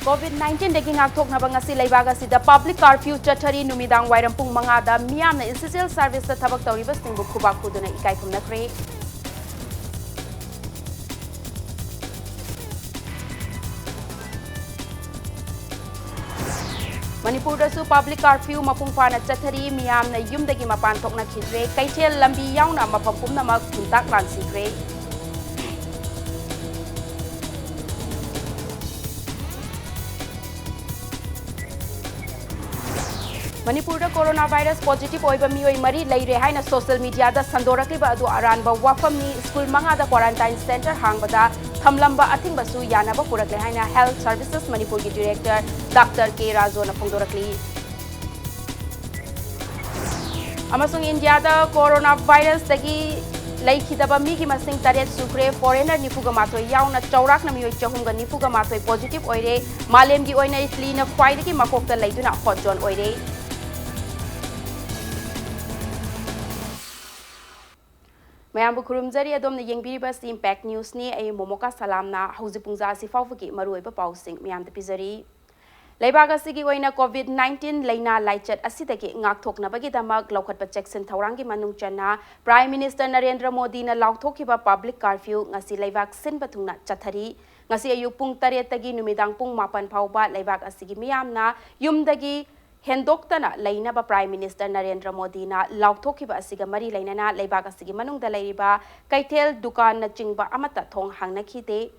COVID-19 dagi ngakthoknaba ngasi leibaga sida public curfew chathari numidang wairam pung mangada miyamna essential service ta thabak tawriba singbu khubak khuduna ikai khumnakre Manipur dasu public curfew mapung fana chathari miyamna yumdagi mapan thokna khidre kaithel lambi yauna mafam pumna kuntak lansikre Manipur da coronavirus positive oiba mioi mari leire haina social media da sandorakliba adu aranba wafamni school manga da quarantine center hangbada thamlamba athingba su yanaba purakle haina health services Manipur ki director Dr. K Rajo na phongdorakli amasung India da coronavirus dagi leikidaba mi ki masing taret sukre foreigner nifuga matoi yauna chaurak na mioi chahumga nifuga matoi positive oire malem gi oina Italy na khwaidagi makokta leiduna hot zone oire Mayambu kurumjari adomna yengbiriba si impact news ni ay momoka salamna huzipungza si fawfaki maruiba pausing mayam da pizari Leibaga sigi oina COVID-19 leina laichat asidagi ngakthoknabagi damak laukhatpa Jackson thaurangi manung channa Prime Minister Narendra Modi na lauthokiba public curfew ngasi leibak sinba thungna chathari ngasi ayuk pung 8 tagi numidang pung 4 phauba leibak asigi miyamna yumdagi Hendoktana lainaba Prime Minister Narendra Modi na lauthokiba asiga mari lainana leibak asigi manungda leiriba kaithel dukan na chingba amata thong hangnakhide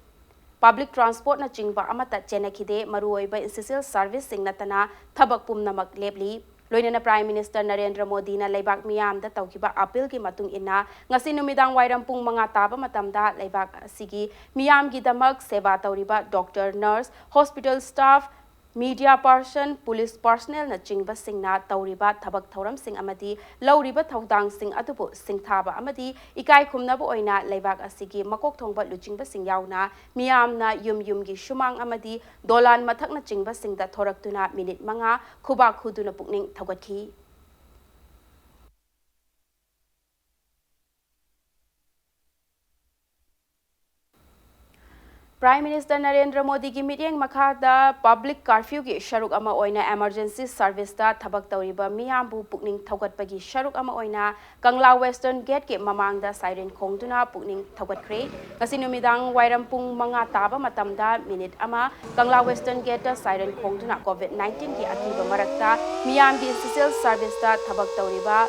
Public transport na chingba amata chenakhide maruoiba essential service sing natana thabak pumnamak lepli loinana Prime Minister Narendra Modi na leibak miyam da tawkiba appeal ki matung ina ngasi numidang wairam pung manga taba matamda leibak asigi miyam gi damak seva tawriba doctor nurse hospital staff Media person, police personnel na chingba singna tawriba thabak thauram sing amadi lauriba thaudang sing atubu singthaba amadi ikai khumnabu oina leibak asigi makok thongba luchingba sing yauna miyamna yumgi shumang amadi dolan mathakna chingba singda thoraktuna minute manga khubak khuduna pukning thaugatki Prime Minister Narendra Modi ki meeting makhada public curfew ki sharuk ama oina emergency service ta thabak tawriba miyambu pukning thaugatpagi sharuk ama oina Kangla Western Gate ki mamangda siren khongduna pukning thaugatkhre ngasi numidang wairam pung manga taba matamda minute ama Kangla Western Gate ta siren khongduna COVID-19 ki akiba marakta miyambi essential service ta thabak tawriba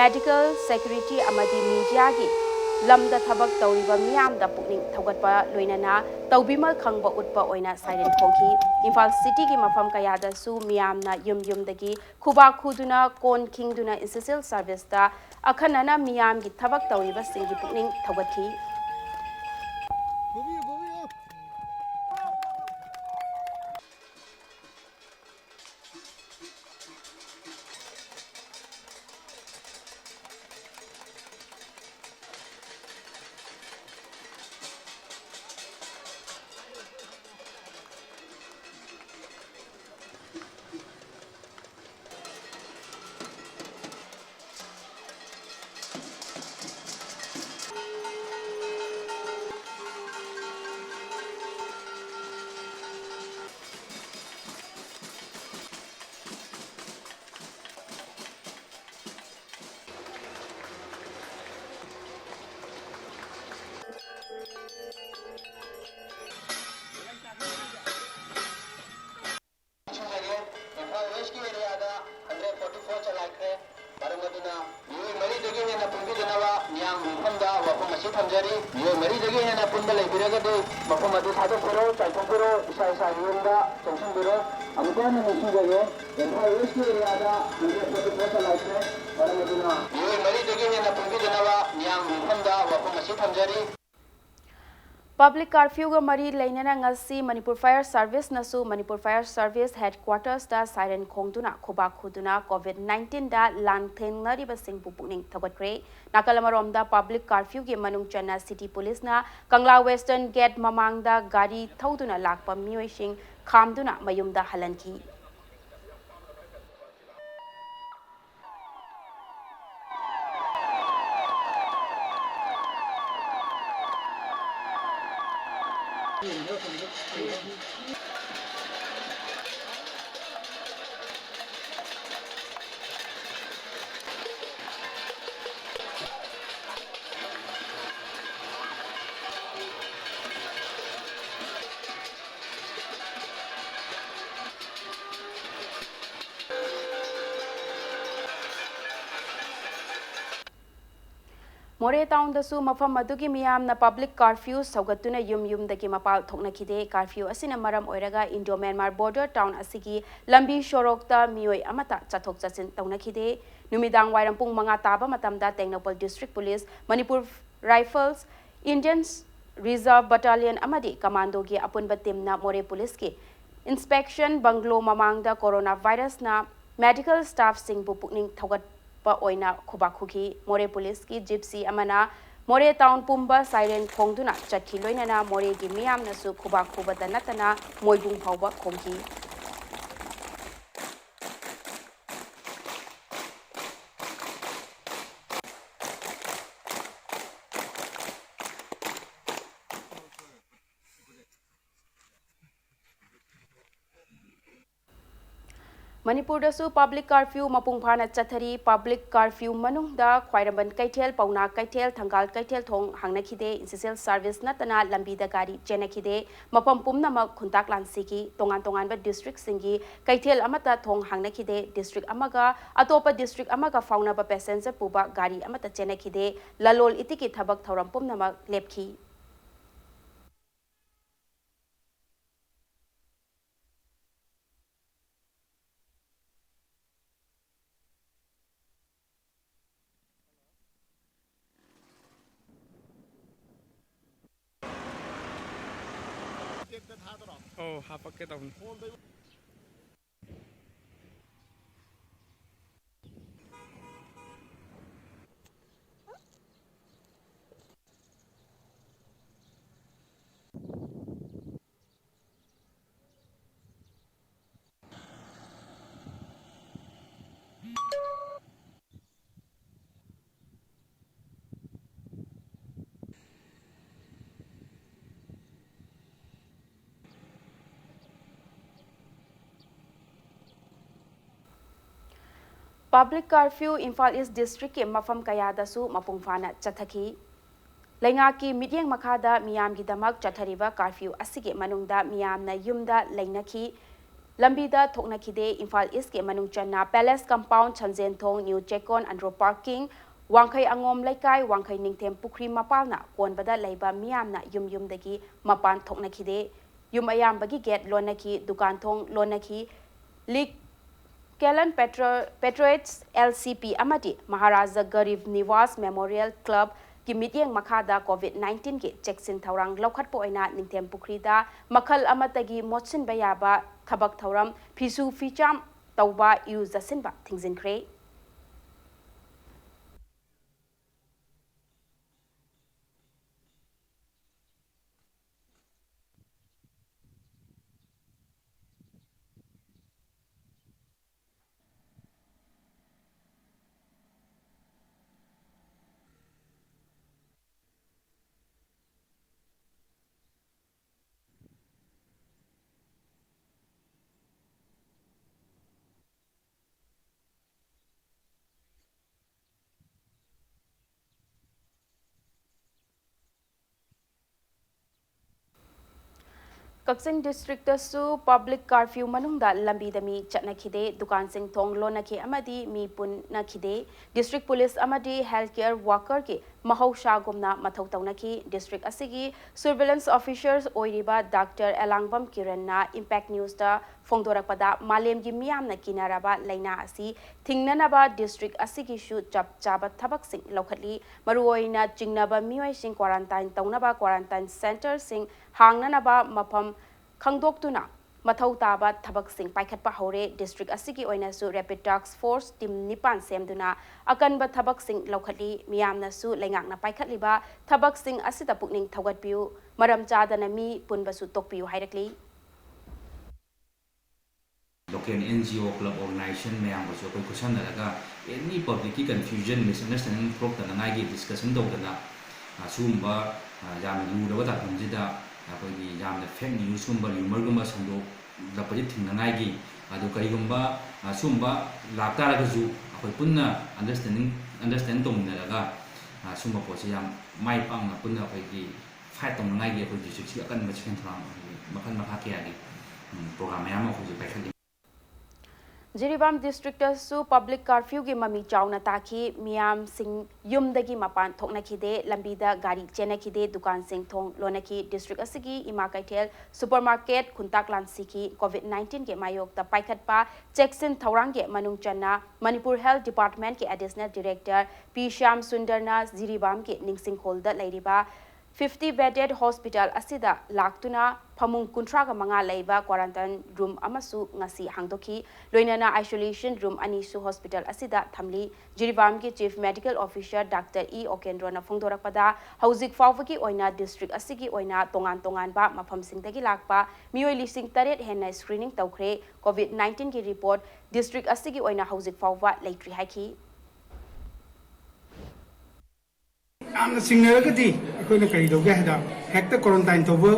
medical security amadi media ki lamda thabak tawriba miyam da pukning thaugatpa loinana tawbimal khangba utpa oina siren khongki Imphal city ki mafam kaya da su miyamna yumdagi khuba khuduna kon khingduna essential service ta akhanana miyam gi thabak tawriba singgi pukning thaugatki Public curfew ga mari lainana ngasi Manipur Fire Service nasu Manipur Fire Service headquarters da siren khongduna khoba khuduna COVID-19 da langthengnari ba singpu pukning thabatkre nakalamarom da public curfew gi manung chana city police na Kangla Western Gate mamang da gari thauduna lakpa mioi sing khamduna mayumda halanki More town the su mafam madugi miyam na public curfew saugatuna yum daki mapal thoknakhide curfew asina maram oiraga Indo Myanmar border town asigi lambi shorokta mioi amata chathok chachin tawnakhide numidang wairam pung manga taba matamda Tengnapal district police Manipur rifles Indian Reserve Battalion amadi commando gi apunba team na more police ki inspection banglo mamangda coronavirus na medical staff singbu pukning thogat oina khubakhuki more police ki gypsy amana more town pumba siren khongduna chakhi loinana more gi miyam nasu khubakhuba danatana moibung phawba khongki Manipur dasu public curfew mapung phana chathari public curfew manungda khwairaban kaithel pauna kaithel thangal kaithel thong hangnakhide essential service natana lambi da gari chenakhide mapam pumna ma khuntak lansiki tongan ba district singi kaithel amata thong hangnakhide district amaga atopa district amaga fauna ba passenger puba gari amata chenakhide lalol itiki thabak thoram pumna ma lepki Oh, hapake down. Public curfew Imphal East District ke mafam kaya dasu mapung phana chathaki Laingaki midyeng makada miyam gi damak chathariba curfew asige manungda miyamna yumda lainaki lambida thoknakhide Imphal East ke manung channa Palace Compound Chanjen Thong New Chekon Andro Parking Wangkhai Angom Laikai Wangkhai Ningthem Pukri Mapalna konbada leiba miyamna yumdagi mapan thoknakhide yum ayambagi gate lonaki dukan thong lonaki lik Kellan Patriots LCP Amati Maharaja Garib Niwas Memorial Club ki mityeng makada COVID-19 ki cheksin thaurang lokhat po aina ningthem pukrida makhal amatagi motsin bayaba thabak thauram phisu ficham tauba yu jasinba thingjinkre Kaksing district su public curfew manungda lambi dami chatnakhide dukan sing thong lonakhi amadi mi pun nakhide district police amadi healthcare worker ki mahausa gumna mathau tawnakhi district asigi surveillance officers oiriba Dr. Elangbam Kiranna impact news da phongdorakpada malem gi miyamna kinaraba laina asi thingnanaba district asigi shu chap chaba thabak sing lokhatli maruoina jingnaba mioi sing quarantine tawnaba quarantine center sing hangnanaba mafam khangdoktuna mathau taba thabak sing paikhatpa hore district asigi oina su rapid task force team nipan semduna akanba thabak sing lokhali miyamna su lengakna paikhatliba thabak sing asida pukning thogatpiu maram chadana mi punba su tokpiu hairakli local NGO club organization ma'am बच्चों कोई question लगा any public की confusion misunderstanding proc तनांगा की discussion दो करना सुंबा जाम लूर वाला कंजिदा कोई जाम fake news Sumba rumor गुंबा संदो लपजी थिंगनांगा की अदो कई गुंबा सुंबा लाता लगा जो कोई पुन्ना understand तो मुन्ना लगा सुंबा पोसे जाम माई पांग पुन्ना कोई की fight तो मुन्ना की कोई जिससे की अकन बच्चें थोड़ा मखन मखा के आगे program मैम कोई जो बैठा Jiribam district su public curfew gi mami chawna taki miam sing yumdagi mapan thokna khide lambida gari chena khide dukan sing thong lonaki district asigi ima kaitel supermarket khuntak lansi ki covid-19 ke mayok ta paikhat pa Jackson Thaurang ke manung channa Manipur Health Department ke additional director P Sham Sundarna Jiribam ke ningsing holda lairiba 50 bedded hospital asida laktuna phamung kuntra ka manga leiba quarantine room amasu ngasi hangdoki loinana isolation room anisu hospital asida thamli Jiribam ki chief medical officer Dr. E Okendro na phongdorakpada hauzik fawki oina district asigi oina tongan ba mafam singdagi lakpa mioi lising taret henna screening tawkhre covid-19 ki report district asigi oina hauzik fawwa leitri haiki I'm single अखोना कई दोगे है दा हेक्ट quarantine तो वो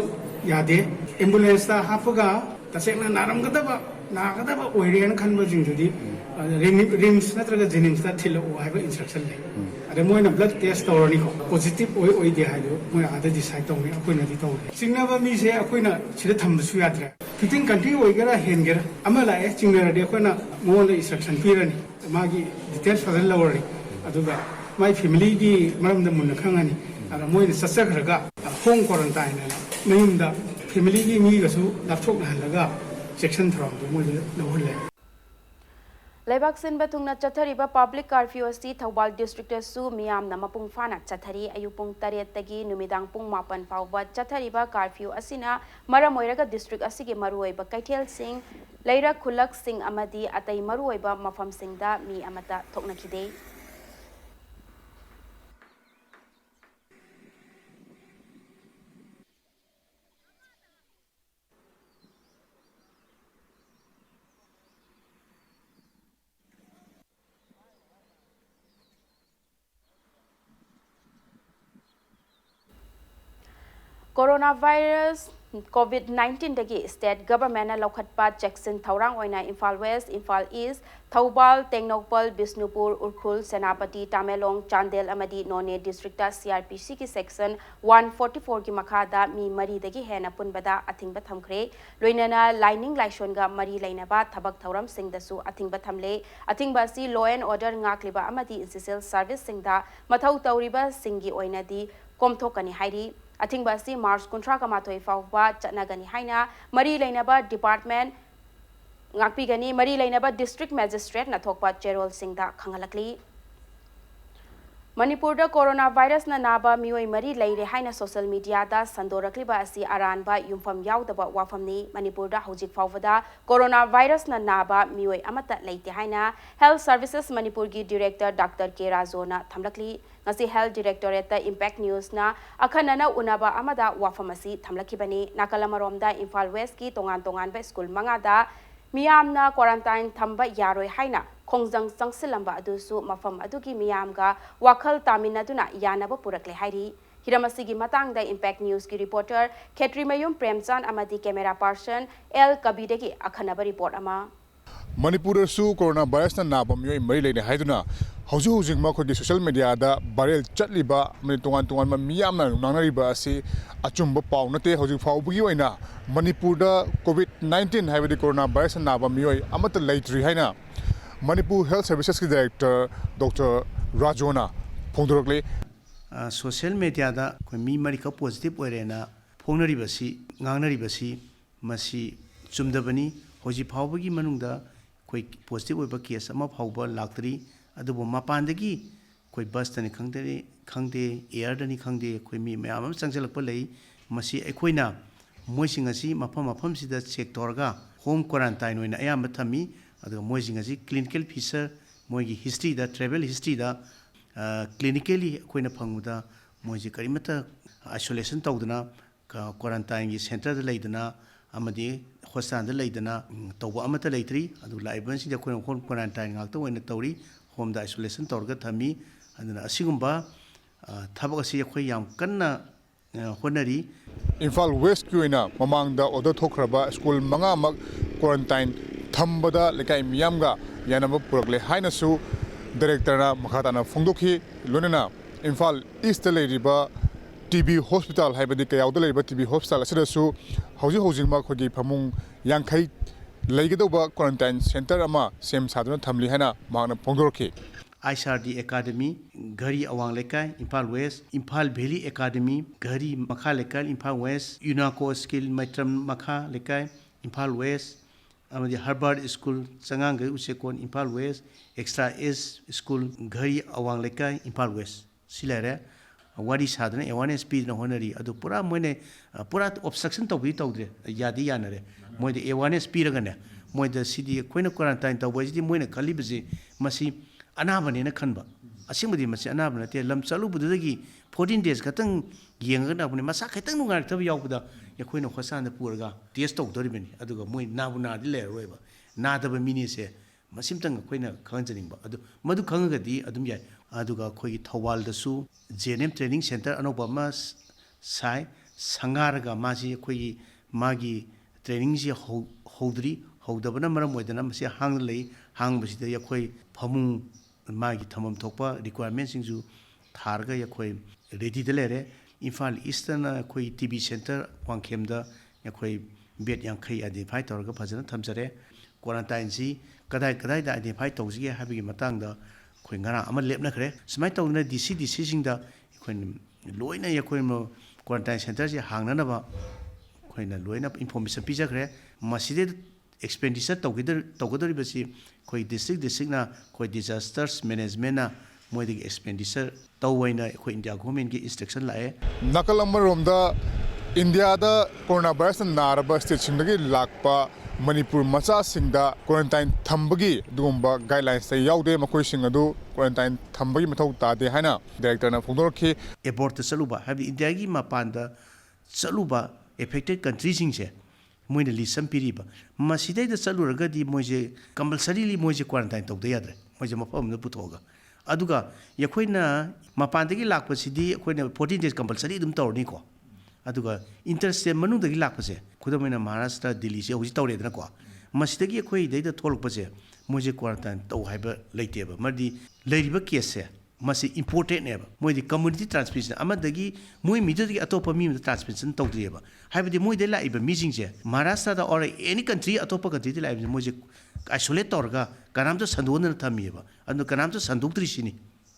यादे ambulance ता हाफगा तसेना नारमगदबा ओइरियन खनबा जिंजुदी RIMS नत्रगा जेनिम्स ता थिलो हाइबा instruction ले अरे मोइना ब्लड टेस्ट तौरनी को पॉजिटिव ओइ दे हाइदो मोइ आदा डिसाइड तौनी अखोना दि तौरे सिंगनाबा मी से अखोना छिदा थमबसु याद्रे फिटिंग कंट्री ओइगरा हेनगेरा अमा लाए चिंगरा दे अखोना मोले इंस्ट्रक्शन पिरनी मागी डिटेल्स फजल लवरी अदुगा माय फैमिली की मरम द मुन खंगानी अरा मोइना ससखरगा होम क्वारंटाइन नयुमदा फैमिली की मी गसु लापथोक हलगा सेक्शन थ्रम दो मोइ लवहले Laibak Sinba Tungna Chathariba public curfew asi Thawbal district su miyam na mapung fana chathari ayupung taret tagi numidang pung mapan fawba chathariba curfew asina maramoiraga district asigi maruoiba Kaithel Singh Leira Khulak Singh amadi atai maruoiba mafam singda mi amata thoknakhide Coronavirus COVID-19 dagi state government na lokhatpa Jackson Thaurang oina Imphal West, Imphal East, Thaubal, Tengnokpal, Bisnupur, Urkhul, Senapati, Tamelong, Chandel amadi None district CRPC ki section 144 ki makhada mi mari dagi hena punbada athingba thamkhre loinana lining laishonga mari lainaba thabak thauram singdasu athingba thamle athingba si law and order ngakliba amadi essential service singda mathau tauriba singi oina di komthokani hairi Atingbasi March Kuntra Kamato Fawba Chatnagani Haina Mari Lainaba Department Ngakpigani Mari Lainaba District Magistrate Nathokpa Gerald Singda Khangalakli Manipur da coronavirus na naba mioi mari leire haina social media da sandorakliba asi aranba yumfam yaudaba wafamni Manipur da hojik fawada coronavirus na naba mioi amata leite haina Health Services Manipur gi Director Dr. K Razona thamlakli ngasi Health Directorate da Impact News na akhanana unaba amada wafamasi thamlakibani nakalamaromda Imphal West ki tongan ba school mangada miyamna quarantine thamba yaroi haina Kongjang Sangsilamba adusu mafam adugi miyamga wakhal taminaduna yanaba purakle hairi Hiramasigi matangda Impact News ki reporter Ketrimayum Premchan amadi camera person L Kabidegi akhanaba report ama Manipur su coronavirus na nabam yoi mari leine haiduna hauju ma khodi social media da viral chatliba me tongan ma miyamna nangnariba asi achumba paw nate hauju fawbugi oina Manipur da COVID-19 haibadi coronavirus na nabam yoi amata leitri haina Manipur Health Services ki Director Dr. Rajona Phongdorokle social media da ko mi mari ka positive oirena phongnaribasi ngangnaribasi masi chumdabani hoji phawbagi manungda koi positive oiba case ama phawba laktri adubo mapandagi koi bus tani khangde air dani khangde koi mi mayam changjalakpa lei masi ekoina moising asi mafam sida check torga home quarantine oina ayam thami aduga moising asi clinical feature moigi history da travel history da clinically koina phangmuda moiji karimata isolation tawdana quarantine gi center da leidana amadi hospital da leidana tawba amata leitri adu laiban si da koina home quarantine ngakta oina tawri home da isolation tawrga thami aduna asigumba thabak asi khoi yam kanna honari Imphal West ki oina mamangda order thokraba school manga mak quarantine thambada lekai miyamga yanaba purakle haina su director na makhatana phongdokhi lonena Imphal East leiriba TB hospital haibadi kayawda leiriba TB hospital asida su hauji ma khodi phamung yankhai ꯂꯩꯒꯗꯧꯕ quarantine centre ꯑꯃ ꯁꯦꯝ ꯁꯥꯗꯨꯅ ꯊꯝꯂꯤ ꯍꯥꯏꯅ ꯃꯍꯥꯛꯅ ꯐꯣꯡꯗꯣꯛꯈꯤ꯫ ISRD Academy, Gari Awang Lekai, Impal West, Impal Valley Academy, Gari Makha Lekai, Impal West, UNACO Skill Maitram Makha Lekai, Impal West, amadi Harvard School, Sangang Gari Usekon, Impal West, Extra S School, Gari Awang Lekai, Impal West. Silare, Wadi Sadana, awareness speed na honori, adu pura moine, pura obstruction tawbi tawdre, yadi yanare, moide awareness speed agane, moide city, Queen quarantine tawbi, moine Kalibazi, Masi. Anabane na khanba asingmadi masi anabana te lam chalu budagi 14 days katang yengana bune masa khatang nungar thab yawbuda yakhoina khosan da purga test tok doribani aduga moi nabuna di le roiba nadaba mini se masimtang khoina khanjaning ba adu madu khangagadi adum yai aduga khoi thawal da su JNM training center anoba mas sai sangarga masi khoi magi training ji hodri hodabana maram moidana masi hang lei hang basida yakhoi phamung magi thamam thokpa requirements singju tharga yakhoi ready de lere Imphal Eastern khoi TB center wangkhem da yakhoi bed yankhai identify torga phajana thamjare quarantine si kadai da identify tawji habigi matang da khoi ngara ama lepna khre smai tawna DC sing da khoi loina yakhoi mo quarantine center si hangna na ba khoi na loina information pija khre maside expenditure tawgadari basi koi district na koi disasters management na moidi expenditure tawaina koi India government ki instruction lae nakal amarom da India da coronavirus naraba state singdagi lakpa Manipur macha singda quarantine thambagi dugumba guidelines tay yaude makoi sing adu quarantine thambagi mathau tade haina director na phongdorki abort chaluba habi India gi mapanda chaluba affected countries singse moine lisam piriba masidai da chaluraga di moje compulsorily moje quarantine tawda yadre moje mafam da puthoga aduga yakhoina mapandagi lakpasidi khoina 14 days compulsory dum tawrni ko aduga interstate manudagi lakpase khudamaina Maharashtra Delhi se hoji tawredna ko masidagi khoi deida tholpase moje quarantine taw haiba leiteba mardi leiriba case se masi important neba moidi community transmission amadagi moi midagi atopa mi transmission tawdrieba haibadi moi de laiba meeting je Maharashtra da or any country atopa country de laiba moje isolate torga kanamto sandona thamieba anu kanamto sandukdri sini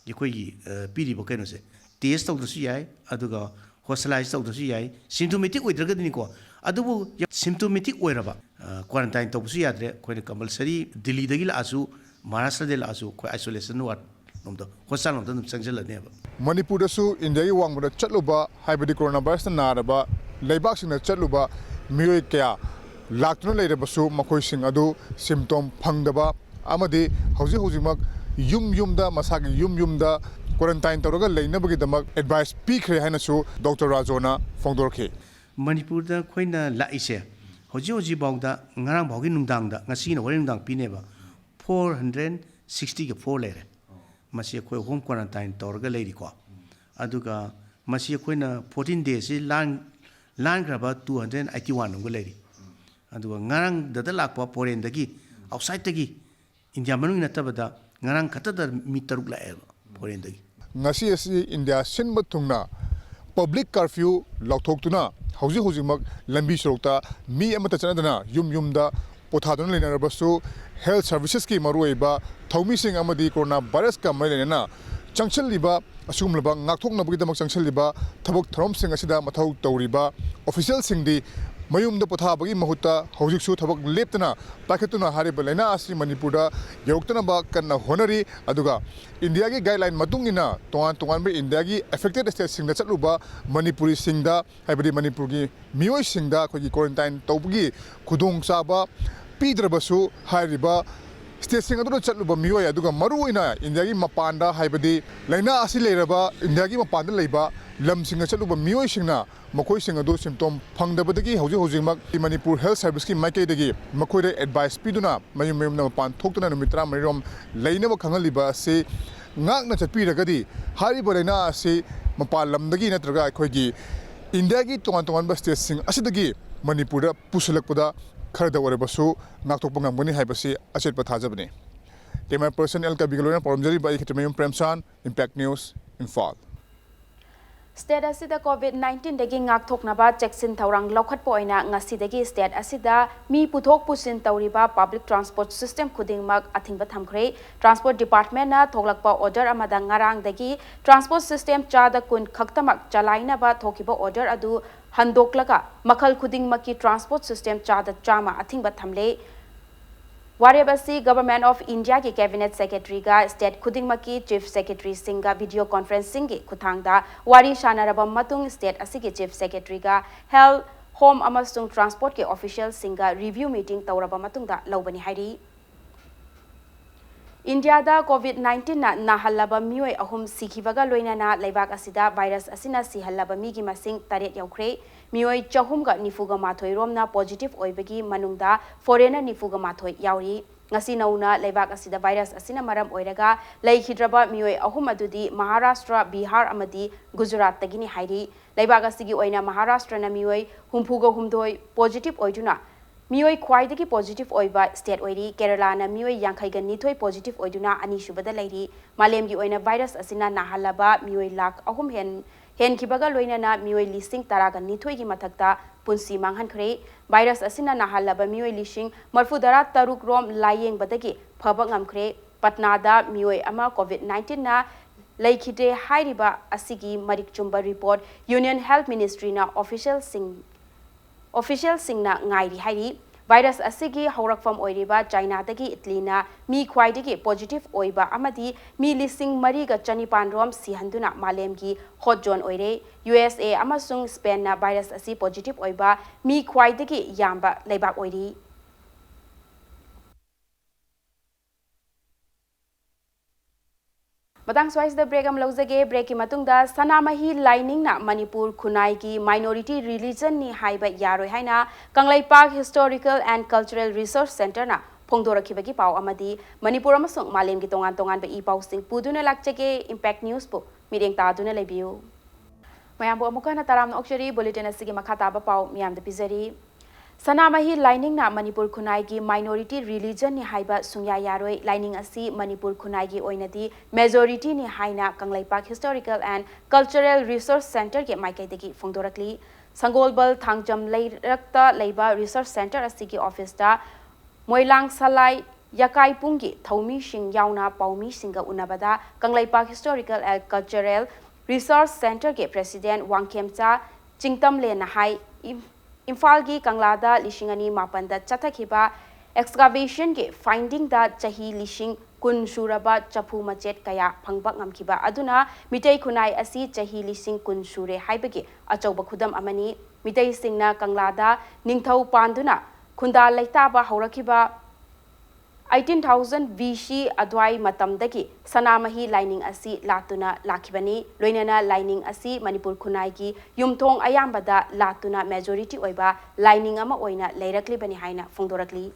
yekoi piriba kaino se test tawdsu yai aduga hospitalize tawdsu yai symptomatic oidraga dini ko adubu symptomatic oiraba quarantine tawsu yadre koine compulsory Delhi dagi la asu Maharashtra de la asu ko isolation ward Manipur su India ki wang bada chatluba haibadi coronavirus na naraba leibak sing na chatluba mioi kya laktuna leiraba su makoi sing adu symptom phangdaba amadi hauji mak yum da masagi yum da quarantine tawraga leinabagi damak advice pikre haina su Dr. Rajona phongdorkhe Manipur da khoina laise hoji bawda ngarang bawgi nungdang da ngasi na hore nungdang pineba 460 ke 4 lere masi khoi home quarantine torga leiri ko aduga masi khoi na 14 days lan graba 281 ngo leiri aduga ngarang dada lakpa foreign dagi outside dagi India manu na tabada ngarang khata da mitaruk lae foreign dagi ngasi asi India sinba thungna public curfew lauthok hauji mak lambi sorokta mi amata chanadana yum da pothaduna lenarabasu health services ki maruiba thomi sing amadi coronavirus ka mailena changchaliba asumlaba ngakthoknabagi damak changchaliba thabok throm sing asida mathau tawriba official sing di mayumda pothabagi mahuta hojiksu thabok leptana pakhetuna hariba lena asri Manipurda yoktana ba kanna honari aduga India gi guideline matungina tongan be India gi affected state sing da chatluba Manipuri sing da haibadi Manipur gi mioi sing da khogi quarantine tawbagi khudong chaba pidrabasu hariba state sing adu chatluba mioi aduga maruina India gi mapanda haibadi laina asi leiraba India gi mapanda leiba lam sing chatluba mioi singna makoi sing adu symptom phangdabadagi hauji mak Manipur health service ki maike dagi makoi de advice piduna mayum na pan thoktuna numitra marirom leinaba khangaliba se ngakna chatpiragadi hariba laina se mapal lamdagi natraga khoigi India gi tongan ba state sing asidagi Manipurda pusulakpada Khardah वरेबसु नाक्तोप ngamgani haibasi achet pathajabni tema person el ka bigaloina poromjari ba ikhetmeyum premsan impact news infal State asida COVID-19 dagi ngakthoknaba cheksin thaurang laukhatpa oina ngasidagi state asida mi puthok pusin tawriba public transport system khudingmak athingba thamkhre transport department na thoglakpa order amada ngarang dagi transport system chada kun khaktamak chalaina ba thokiba order adu handoklaga makhal khudingmaki transport system chada chama athingba thamle Warabasi Government of India ki Cabinet Secretary ga State Khudingmaki Chief Secretary Singa video conferencing ki kuthangda wari shanaraba matung State asigi Chief Secretary ga Health Home amasung Transport ki official singa review meeting tawraba matungda laubani hairi India da COVID-19 na nahalaba mioi ahum sikhibaga loinana leibak asida virus asina sihalaba mi gi masing taret yaukre mioi chahumga nifuga mathoi romna positive oibagi manungda foreigner nifuga mathoi yauri ngasi nauna leibak asida virus asina maram oiraga leihidraba mioi ahum adudi Maharashtra Bihar amadi Gujarat tagini hairi leibak asigi oina Maharashtra na mioi humpuga humdoi positive oiduna Mioi khwaidagi positive oiba state oiri Kerala na mioi yankhaiga nithoi positive oiduna ani subada lairi malemgi oina virus asina nahalaba mioi lakh ahum hen kibaga loina na mioi listing taraga nithoi gi mathakta punsi manghan khre virus asina nahalaba mioi listing marfudara taruk rom layeng badagi phaba ngamkhre Patna da mioi ama COVID-19 na laikhite hairiba asigi marik chumba report Union Health Ministry na official singna ngairi hairi virus asigi haurakfam oiriba China dagi Italy na mi khwaidagi positive oiba amadi mi lising mariga chanipan rom sihanduna malemgi hot zone oire USA amasung Spain na virus asi positive oiba mi khwaidagi yamba leibak oiri Matang swais the break am lozage break ki matungda sanamahi lining na Manipur khunai ki minority religion ni haiba yaroi haina Kanglaipak Historical and Cultural Research Center na phongdorakhibagi pau amadi Manipur amasung malem gi tongan tongan ba I pau sing puduna lakchage impact news po mireng ta duna lebiu mayam bo amuka na taram na okshari bulletin asigi makhata ba pau miyam de pizari Sanamahi lining na Manipur khunai gi minority religion ni haiba sungya yaroi lining asi Manipur khunai gi oinadi majority ni haina Kanglaipak Historical and Cultural Research Center ke maikai degi phongdorakli Sangolbal thangjam leirakta leiba research center asi gi office da Moilang Salai Yakai pungi thomi sing yauna paumi singa unabada Kanglaipak Historical and Cultural Research Center ke president Wangkemcha Chingtam le na hai Imphal Kanglada lishingani mapanda chatakhiba excavation ke finding da chahi lishing kun suraba chapu machet kaya phangba ngamkhiba aduna mitei khunai asi chahi lishing kun sure haibagi achauba khudam amani mitei singna Kanglada ningthau panduna khunda laitaba haurakhiba 18,000 BC adwai matamdagi sanamahi lining asi latuna lakhibani loinana lining asi Manipur khunai gi yumthong ayambada latuna majority oiba lining ama oina leirakli bani haina phongdorakli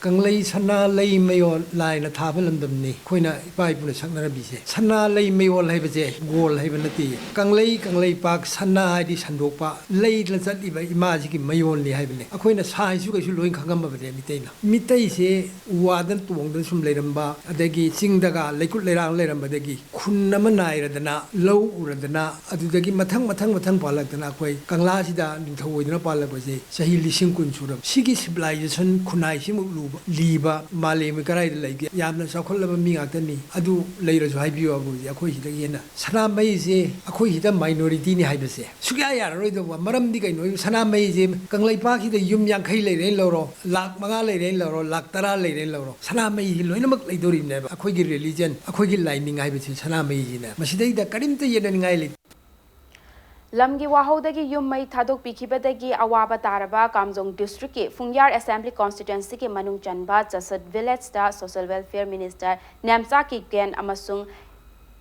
Kanglai sana lay mayo lai na thabalam damni khoina ipai puna saknara bise sana lay mayo lai baje gol hai banati kanglai pak sana di sandokpa lay la chati ba imaji ki mayon li hai bane akhoina sai su kaisu loin khangam ba bade mitei se wadan tuongdan sum leiramba adagi chingdaga leikut leirang leiramba dagi khunnama nairadana low uradana adudagi mathang palakdana khoi kangla sida ningthoidna palakbaje sahi lising kun suram sigi civilization khunai simu liba malemi karai lege yamna sakhollaba mi ngakani adu leirasu haibiyo abu akhoi hida yena sanamai je akhoi hida minority ni haibase sugya yararoi do maramdi kai noi sanamai je kanglai pa ki de yum yang khai leire loro lak manga leire loro lak tara leire loro sanamai loinamak leidori ne akhoi gi religion akhoi gi lining haibase sanamai ji na masidai da karimta yena ngai le Lamgi wahodagi yummai thadok pikibadagi awaba taraba Kamjong district ke Fungyar Assembly constituency ke manung chanba Chasad village da social welfare minister Namsa ki gen amasung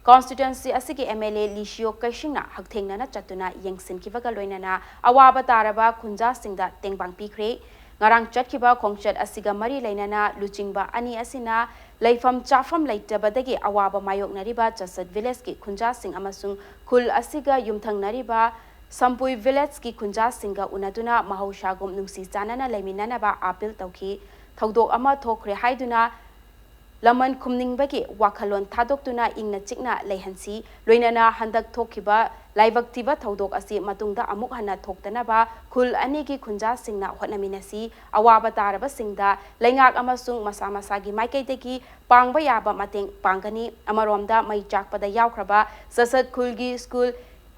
constituency asigi MLA Lishio Kaishingna hakthengna na chatuna yengsin kibaga loinana awaba taraba khunja singda tengbang pikre ngarang chatkiba khongchat asiga mari leinana luchingba ani asina leifam chafam leitabadagi awaba mayok nariba Chasad village ki khunja sing amasung khul asiga yumthang nariba Sampui village ki khunja singa unaduna mahausagum nungsi chanana leiminana ba appeal tawki thaudok ama thokre haiduna laman khumningbagi wakhalon thadokuna ingna chikna leihansi loinana handak thokhiba laibaktiba thodok asi matungda amuk hana thoktanaba khul anigi khunja singna hotnaminasi awaba taraba singda leingak amasung masa masagi maikaiteki pangba yaba mateng pangani amaromda mai chakpada yawkhraba sasat khulgi school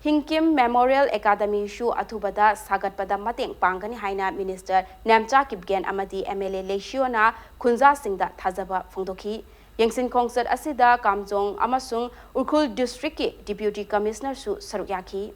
Hingkim Memorial Academy Shu Athubada Sagatpada Mateng Pangani Haina Minister Namcha Kipgen Amadi MLA Leishiona Khunja Singda Thazaba Phongdoki Yengsin Concert Asida Kamjong Amasung Urkhul District ki Deputy Commissioner Su Sarukyaki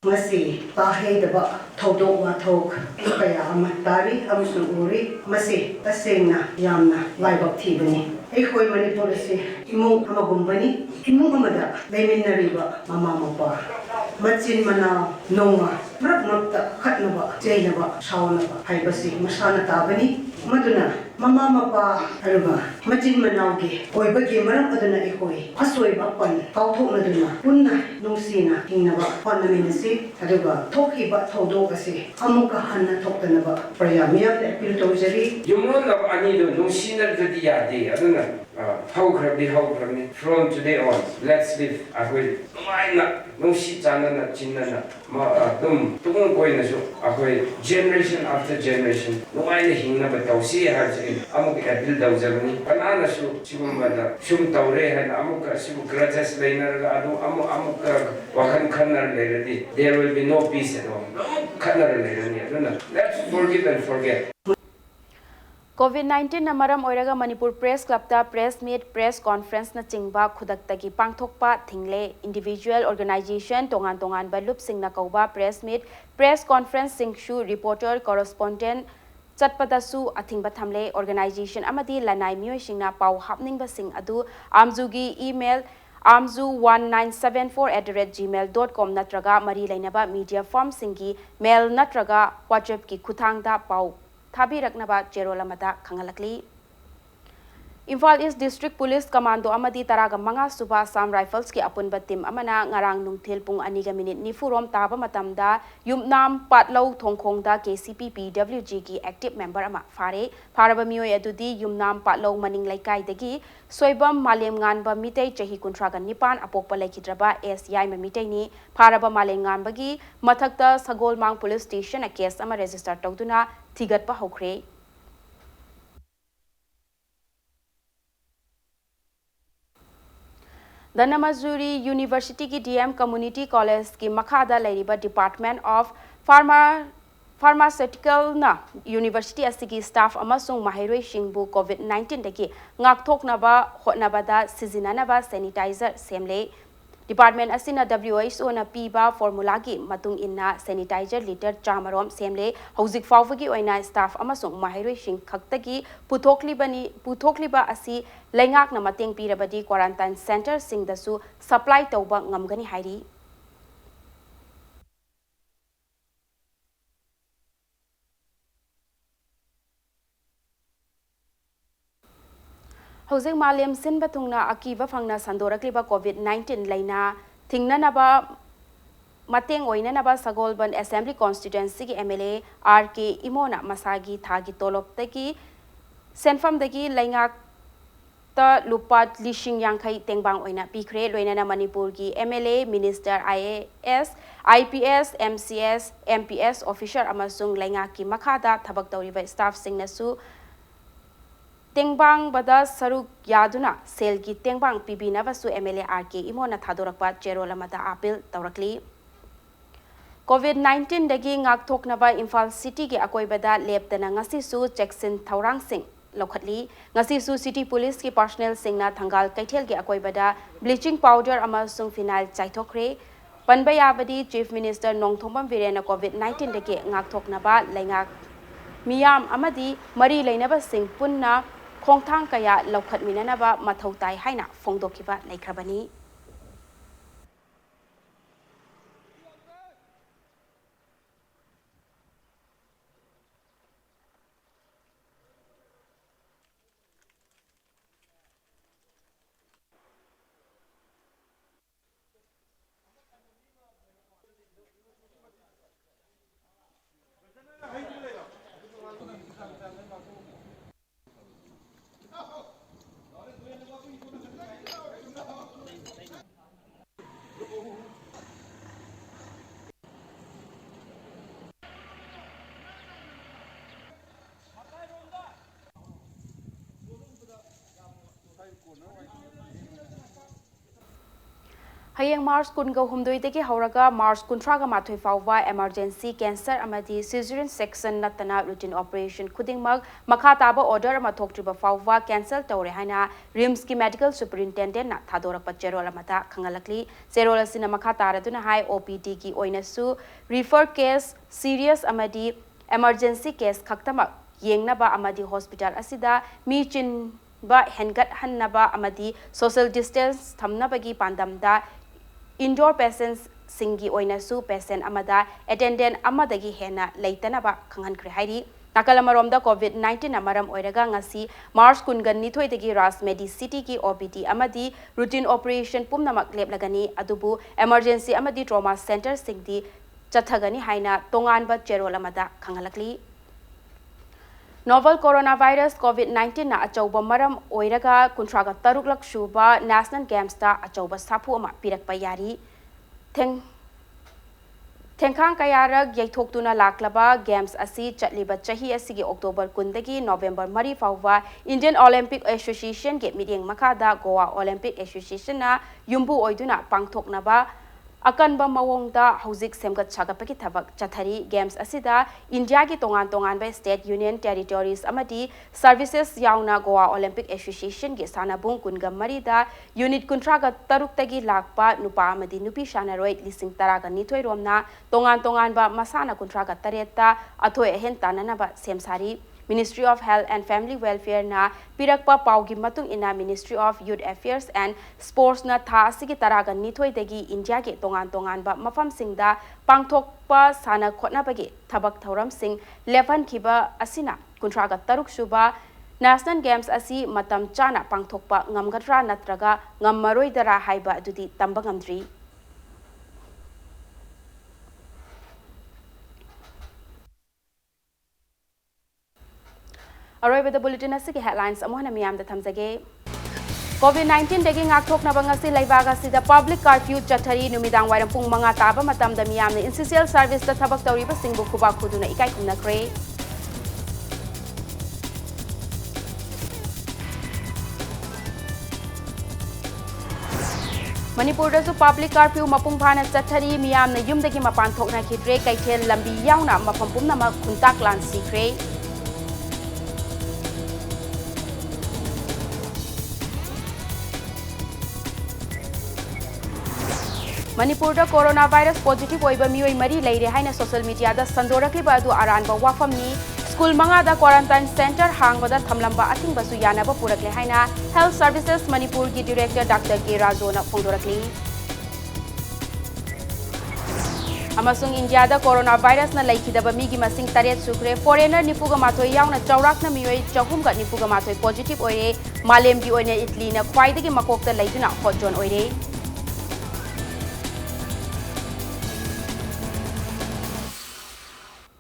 Masi tahedaba thodok wathok kaya amatari amsung uri masi tasengna yamna laibak thibani ekhoi Manipur se imung amagumbani imung amada leiminariba mama mapa machin mana nonga mrak makta khatnaba jainaba shawnaba haibasi masana tabani maduna mama mapa aruba machin manauge oibagi maram aduna ekhoi asoiba pan pauthoknaduna punna nungsina hingnaba pannaminasi aduga thokhiba thodok ase amuka hanna thoktanaba prayamya appeal tawjari Yumron of Anido, no sinner to the Yadi, I don't know. How from me from today on. Let's live. I will. No shit, Chinana, Dum, Tung Koinasu, I generation after generation. No idea Hina, but Tausi has in Amuk Adil Dawzerni, Banana Su, Chumada, Shum Taure, and Amuka, Sibu Grajas Laner, Adu Amuka, Wakan Kanar Lady. There will be no peace at all. No Kanar Lady. Let's forgive and forget. COVID-19 na maram oiraga Manipur Press Club ta press meet press conference na chingba khudaktagi pangthokpa thingle individual organization tongan ba lup singna kauba press meet press conference singshu reporter correspondent chatpadasu athingba thamle organization amadi lanai mioi singna pau hapningba sing adu amzugi email amzu1974@gmail.com natraga mari lainaba media firm singi mail natraga whatsapp ki khuthangda pau Thabiraknaba Cherolamada Kangalakli Imphal East District Police Commando Amadi Taraga Manga Suba Sam Rifles ki apun batim amana ngarang nungthil pung aniga minute ni furom taba matamda yumnam patlo thongkhongda KCP PWG ki active member ama fare pharaba mioi adudi yumnam patlo maning laikai dagi soibam malem nganba mitei chahi kuntraga nipan apokpa laikhidraba SI ma mitei ni pharaba malem nganbagi mathakta Sagolmang Police Station a case ama register tawduna thigatpa hokre Danamazuri University ki DM Community College ki makhada lairiba Department of Pharmaceutical na University asigi staff amasung mahiroi singbu COVID-19 dagi ngakthoknaba hotnabada sizinanaba sanitizer semle Department asina WHO na piba formula ki matung inna sanitizer liter chamarom semle hauzik fawagi oina staff amasung mahiroi sing khaktagi puthokliba asi laingak na mateng pirabadi quarantine center singdasu supply tauba ngamgani hairi Hosing Maliam Sin Batungna Akiva Fangna Sandorakliba COVID-19 Laina Tingnanaba Mateng Oinanaba Sagolban Assembly Constituency MLA RK Imona Masagi Thagi Tolop Teki Senfam Degi Laingak Ta Lupat Lishing Yankai Tengbang Oina Pikre Loinana Manipur ki MLA Minister IAS IPS MCS MPS Officer Amasung Laingaki Makada Tabak Tauriba Staff Singnasu Tengbang bada saruk yaduna selgi tengbang pibina basu MLA RK imona thadorakpa cherolamada appeal tawrakli COVID-19 dagi ngakthoknaba Imphal City ki akoibada leptana ngasi su checksin thaurang sing lokhatli ngasi su city police ki personnel singna thangal kaithel ki akoibada bleaching powder amasung phenyl chaithokre panbayabadi chief minister nongthombam virena COVID-19 dagi ngakthoknaba laingak miyam amadi mari lainaba sing punna Khongthang kaya laukhat minanaba mathau tai haina phongdokiba laikhrabani Hayang March kunga humdoidagi hauraga March kuntraga mathoi fawwa emergency cancer amadi cesarean section natana routine operation khudingmak makha taba order ama thoktriba fawwa cancel tawre haina RIMS ki medical superintendent na thadorakpa cherol amata khangalakli cherol asina makha taraduna hai OPD ki oinasu refer case serious amadi emergency case khaktamak yengnaba amadi hospital asida mi chin ba hengat hannaba amadi social distance thamnabagi pandamda indoor patients singi oinasu patient amada attendant amadagi hena leitanaba khangankre hairi nakalamaromda COVID-19 amaram oiraga ngasi March kungan nithoidagi Ras Medi City ki OPD amadi routine operation pumnamak leplagani adubu emergency amadi trauma center singdi chathagani haina tonganba cherol amada khangalakli Novel coronavirus COVID-19 na achauba maram oiraga kuntraga taruklak shuba National Games ta achauba sapu ama pirakpa yari Tengkhang kayarag yaithoktuna laklaba Games asi chatliba chahi asigi October kundagi November mari fawwa Indian Olympic Association ge meeting makada Goa Olympic Association na yumbu oiduna pangthoknaba akanba mawongda hauzik semgat chagapaki thabak chathari Games asida India ki tongan ba state union territories amadi services yauna Goa Olympic Association ge sanabung kungam marida unit kuntraga taruk tagi lakpa nupa amadi nupi shanaroi lising taraga nithoi romna tongan ba masana kuntraga tareta athoi ehen tanana ba semsari Ministry of Health and Family Welfare na pirakpa paugi matung ina Ministry of Youth Affairs and Sports na tha asigi taraga nithoi dagi India ke tongan ba mafam singda pangthokpa sana khotna bagi thabak thauram sing levan khiba asina kuntraga taruk shuba National Games asi matam chana pangthokpa ngamgadra natraga ngammaroi dara haiba adudi tamba ngamdri Aroy the bulletin asigi headlines amohna miyam da thamjage COVID-19 dagi ngakthokna bangasi laibaga sida public curfew chathari numidang wairam pung manga taba matam da miyam ne essential service da thabak tawriba singbu kuba khuduna ikai kumnakre Manipur da su public curfew mapung phana chathari miyam ne yum dagi mapan thokna khidre kaithel lambi yauna mapam pumna ma khuntak lan sikre Manipur da coronavirus positive oiba mioi mari leire haina social media da sandorakli ba adu aranba wafamni school manga da quarantine center hangba da thamlamba ating basu yana ba purakle haina health services Manipur ki director Dr. K Rajona phongdorakli amasung India da coronavirus na laikhidaba migi masing taret sukre foreigner nipuga mathoi yauna chaurakna mioi chahum ga nipuga mathoi positive oire malem gi oine Italy na khwaidagi makokta leiduna hotjon oire